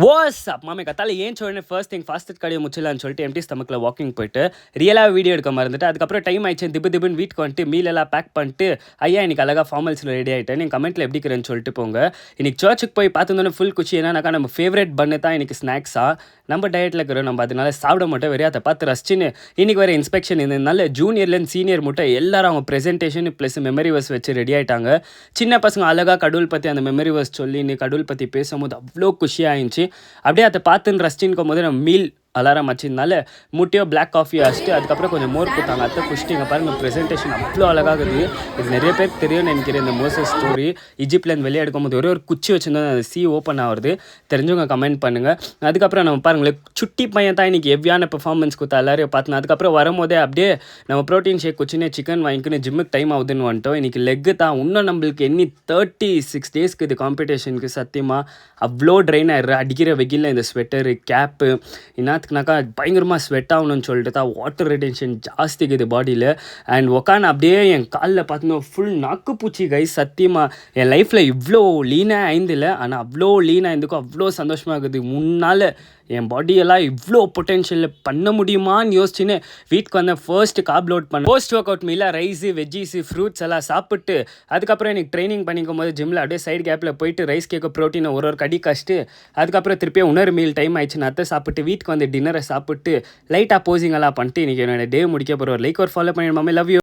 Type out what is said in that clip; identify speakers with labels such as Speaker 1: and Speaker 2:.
Speaker 1: What's up மாமே கத்தால ஏன் சொல்லுன்னு ஃபர்ஸ்ட் திங் ஃபாஸ்ட் கடையை முச்சிடலான்னு சொல்லிட்டு எம்டி ஸ்டமக்கில் வாக்கிங் போயிட்டு ரியலாக வீடியோ எடுக்க மறந்துட்டு அதுக்கப்புறம் டைம் ஆயிடுச்சு திபுன்னு வீட்டுக்கு வந்துட்டு மீலெல்லாம் பேக் பண்ணிட்டு ஐயா இன்னைக்கு அழகாக ஃபார்மல்ஸில் ரெடி ஆகிட்டேன் நீங்கள் கமெண்ட்டில் எப்படி இருக்கிறேன்னு சொல்லிட்டு போங்க. இன்னைக்கு சர்ச்சுக்கு போய் பார்த்துருந்தோன்னே ஃபுல் குச்சி என்னன்னாக்கா நம்ம ஃபேவரட் பண்ணு தான் இன்னைக்கு ஸ்நாக்ஸாக நம்ம டயட்டில் இருக்கிறோம், நம்ம அதனால சாப்பிட மாட்டோம், வெறியா அதை பார்த்து ரசிச்சுன்னு இன்றைக்கி வேறு இன்ஸ்பெக்ஷன் இருந்ததுனால ஜூனியர்லேருந்து சீனியர் மட்டும் எல்லாரும் அவங்க ப்ரெசென்டேஷன் ப்ளஸ் மெமரி வர்ஸ் வச்சு ரெடி ஆகிட்டாங்க. சின்ன பசங்க அழகாக கடவுள் பற்றி அந்த மெமரி வர்ஸ் சொல்லி கடவுள் பற்றி பேசும்போது அவ்வளோ குஷியாகிடுச்சு. அப்படியே அதை பார்த்துன்னு ரசிச்சுன்னு போது நம்ம மீல் அலாரம் வச்சிருந்தால முட்டையோ பிளாக் காஃபி அடிச்சுட்டு அதுக்கப்புறம் கொஞ்சம் மோர் கொடுத்தாங்க. அத்தை குஷ்டிங்க பாருங்கள், ப்ரெசென்டேஷன் அவ்வளோ அழகாக இருக்குது. இது நிறைய பேருக்கு தெரியும்னு நினைக்கிறேன். இந்த மோசஸ் ஸ்டோரி இஜிப்ட்லேருந்து வெளியே எடுக்கும்போது ஒரே ஒரு குச்சி வச்சுருந்தோம், அந்த சி ஓப்பன் ஆகுது. தெரிஞ்சவங்க கமெண்ட் பண்ணுங்கள். அதுக்கப்புறம் நம்ம பாருங்களேன், சுட்டி பையன் தான் இன்றைக்கி எவ்வியான பெர்ஃபார்மன்ஸ் கொடுத்தா எல்லாரையும் பார்த்தோம். அதுக்கப்புறம் வரும்போதே அப்படியே நம்ம ப்ரோட்டீன் ஷேக் குச்சினே சிக்கன் வாங்கிக்கின்னு ஜிம்முக்கு டைம் ஆகுதுன்னு வந்துட்டோம். இன்றைக்கி லெக்கு தான் இன்னும் நம்மளுக்கு 36 டேஸ்க்கு இது காம்படிஷனுக்கு சத்தியமாக அவ்வளோ ட்ரெயின் ஆகிடுற அடிக்கிற வெயிலில் இந்த ஸ்வெட்டரு கேப்பு என்னத்துக்குனாக்கா பயங்கரமாக ஸ்வெட் ஆகணும்னு சொல்லிட்டு தான் வாட்டர் ரிட்டென்ஷன் ஜாஸ்திக்குது பாடியில். அண்ட் உக்காந்து அப்படியே என் காலில் பார்த்தோன்னா ஃபுல் நாக்குப்பூச்சி கைஸ். சத்தியமாக என் லைஃப்பில் இவ்வளோ லீனாக ஆயிருந்தில்லை, ஆனால் அவ்வளோ லீனாக இருந்துக்கும் அவ்வளோ சந்தோஷமாக இருக்குது. முன்னால் என் பாடியெல்லாம் இவ்வளோ பொட்டென்ஷியலில் பண்ண முடியுமான்னு யோசிச்சுன்னு வீட்டுக்கு வந்தேன். ஃபர்ஸ்ட்டு கார்ப் லோட் பண்ண போஸ்ட் ஒர்க் அவுட் மீலாக ரைஸு வெஜ்ஜீஸு ஃப்ரூட்ஸ் எல்லாம் சாப்பிட்டு அதுக்கப்புறம் எனக்கு ட்ரைனிங் பண்ணிக்கும் போது ஜிம்மில் அப்படியே சைடு கேப்பில் போயிட்டு ரைஸ் கேட்க ப்ரோட்டீனை ஒரு கடி கஷ்ட்டு அதுக்கப்புறம் திருப்பியும் உணர் மீல் டைம் ஆயிடுச்சு. நான் அத்தை சாப்பிட்டு வீட்டுக்கு வந்து டின்னரை சாப்பிட்டு லைட்டாக போசிங் எல்லாம் பண்ணிட்டு இன்றைக்கி என்னோட டே முடிக்க போகிற ஒரு லைக் ஒரு ஃபாலோ பண்ணிடுமாமே. Love you.